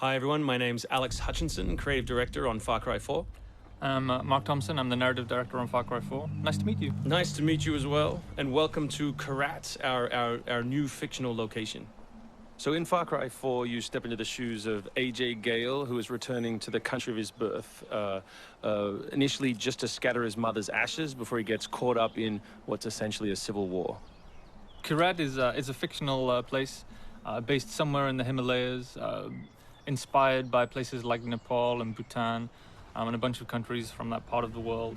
Hi everyone, my name's Alex Hutchinson, Creative Director on Far Cry 4. I'm Mark Thompson, I'm the Narrative Director on Far Cry 4. Nice to meet you. Nice to meet you as well, and welcome to Kyrat, our new fictional location. So in Far Cry 4, you step into the shoes of AJ Gale, who is returning to the country of his birth, initially just to scatter his mother's ashes before he gets caught up in what's essentially a civil war. Kyrat is a fictional place based somewhere in the Himalayas, inspired by places like Nepal and Bhutan, and a bunch of countries from that part of the world.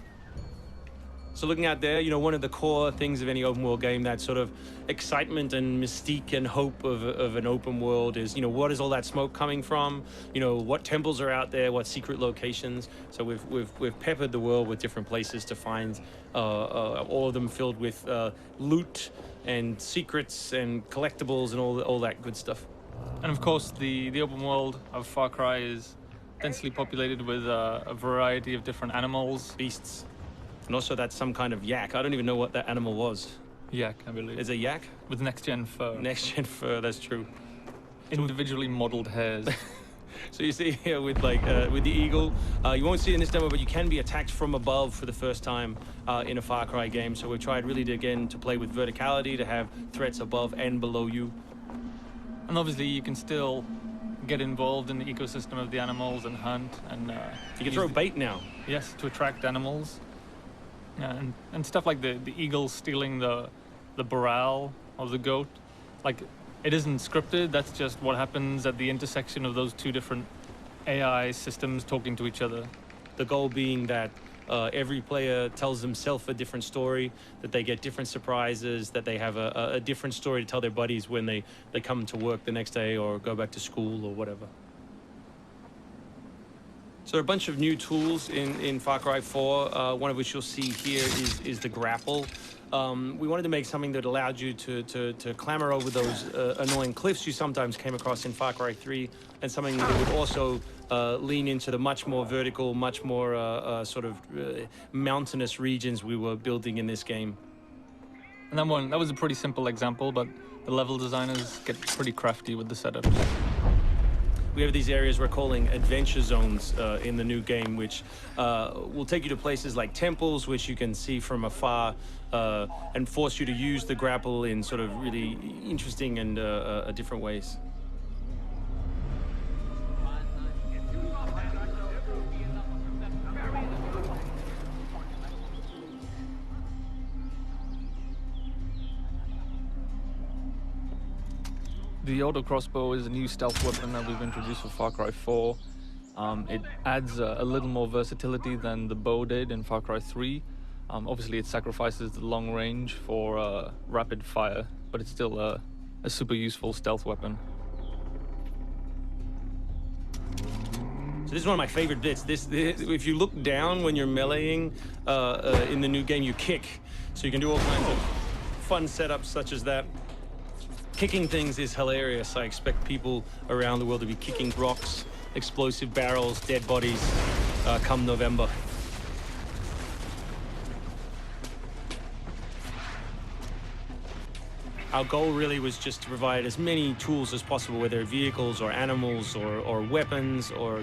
So looking out there, one of the core things of any open world game, that sort of excitement and mystique and hope of an open world is, what is all that smoke coming from? What temples are out there? What secret locations? So we've peppered the world with different places to find, all of them filled with loot and secrets and collectibles and all that good stuff. And of course, the open world of Far Cry is densely populated with a variety of different animals. Beasts. And also that's some kind of yak. I don't even know what that animal was. Yak, I believe. Is it a yak? With next-gen fur. Next-gen fur, that's true. Individually modeled hairs. So you see here with with the eagle, you won't see it in this demo, but you can be attacked from above for the first time in a Far Cry game. So we've tried really to play with verticality, to have threats above and below you. And obviously you can still get involved in the ecosystem of the animals and hunt, and you can throw bait now. Yes, to attract animals. And stuff like the eagle stealing the morale of the goat. Like, it isn't scripted, that's just what happens at the intersection of those two different AI systems talking to each other. The goal being that every player tells themselves a different story, that they get different surprises, that they have a different story to tell their buddies when they come to work the next day or go back to school or whatever. So a bunch of new tools in Far Cry 4, one of which you'll see here is the grapple. We wanted to make something that allowed you to clamber over those annoying cliffs you sometimes came across in Far Cry 3, and something that would also lean into the much more vertical, much more mountainous regions we were building in this game. And that was a pretty simple example, but the level designers get pretty crafty with the setups. We have these areas we're calling adventure zones in the new game, which will take you to places like temples, which you can see from afar, and force you to use the grapple in sort of really interesting and different ways. The auto crossbow is a new stealth weapon that we've introduced for Far Cry 4. It adds a little more versatility than the bow did in Far Cry 3. Obviously, it sacrifices the long range for rapid fire, but it's still a super useful stealth weapon. So this is one of my favorite bits. If you look down when you're meleeing in the new game, you kick. So you can do all kinds of fun setups such as that. Kicking things is hilarious. I expect people around the world to be kicking rocks, explosive barrels, dead bodies, come November. Our goal really was just to provide as many tools as possible, whether vehicles or animals or weapons or,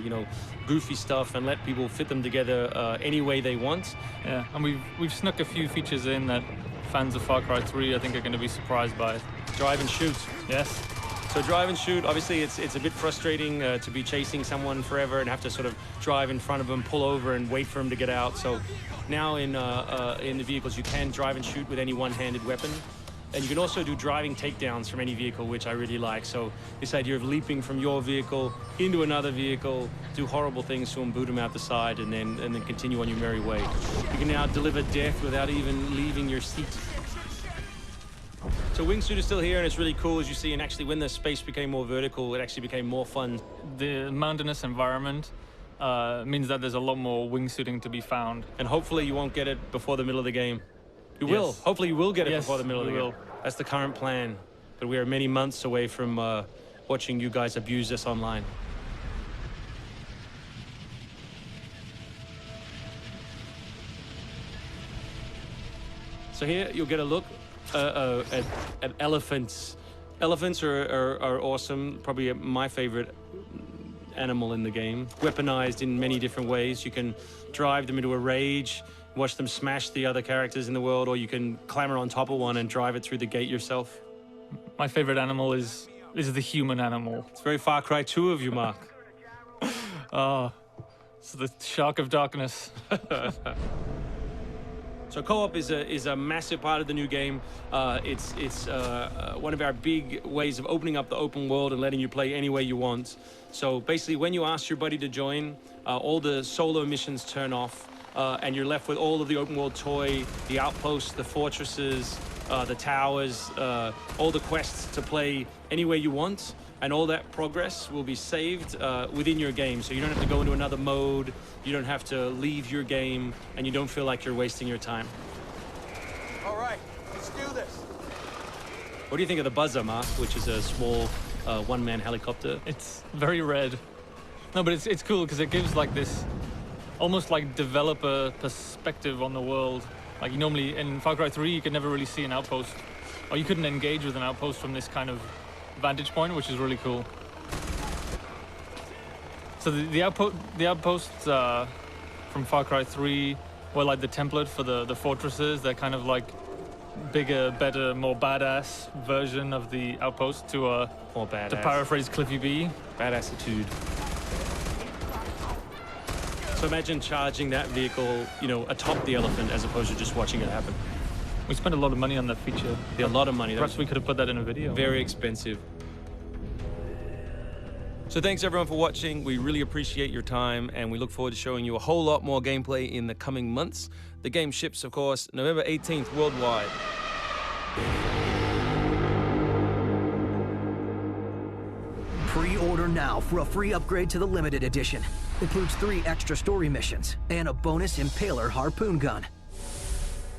goofy stuff, and let people fit them together any way they want. Yeah, and we've snuck a few features in that fans of Far Cry 3 I think are going to be surprised by. Drive and shoot. Yes. So drive and shoot, obviously it's a bit frustrating to be chasing someone forever and have to sort of drive in front of them, pull over and wait for them to get out. So now in the vehicles you can drive and shoot with any one-handed weapon. And you can also do driving takedowns from any vehicle, which I really like. So this idea of leaping from your vehicle into another vehicle, do horrible things to them, boot them out the side, and then continue on your merry way. You can now deliver death without even leaving your seat. So wingsuit is still here, and it's really cool, as you see, and actually when the space became more vertical, it actually became more fun. The mountainous environment means that there's a lot more wingsuiting to be found. And hopefully you won't get it before the middle of the game. You will. Hopefully you will get it before the middle of the game. That's the current plan. But we are many months away from watching you guys abuse us online. So here you'll get a look at elephants. Elephants are awesome. Probably my favorite animal in the game, weaponized in many different ways. You can drive them into a rage, watch them smash the other characters in the world, or you can clamber on top of one and drive it through the gate yourself. My favorite animal is the human animal. It's very Far Cry 2 of you, Mark. Oh, it's the shark of darkness. So co-op is a massive part of the new game. It's one of our big ways of opening up the open world and letting you play any way you want. So basically, when you ask your buddy to join, all the solo missions turn off, and you're left with all of the open world toy, the outposts, the fortresses, the towers, all the quests to play any way you want. And all that progress will be saved within your game. So you don't have to go into another mode, you don't have to leave your game, and you don't feel like you're wasting your time. All right, let's do this. What do you think of the Buzzer, Mark, which is a small one-man helicopter? It's very red. No, but it's cool because it gives like this almost like developer perspective on the world. Like you normally, in Far Cry 3, you could never really see an outpost, or you couldn't engage with an outpost from this kind of vantage point, which is really cool. So the outposts from Far Cry 3 were like the template for the fortresses. They're kind of like bigger, better, more badass version of the outpost to More badass. to paraphrase Cliffy B. Badassitude. So imagine charging that vehicle, you know, atop the elephant as opposed to just watching it happen. We spent a lot of money on that feature. A lot of money. Perhaps we could have put that in a video. Very expensive. So thanks everyone for watching. We really appreciate your time, and we look forward to showing you a whole lot more gameplay in the coming months. The game ships, of course, November 18th worldwide. Pre-order now for a free upgrade to the limited edition. Includes 3 extra story missions and a bonus Impaler harpoon gun.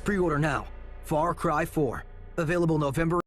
Pre-order now. Far Cry 4. Available November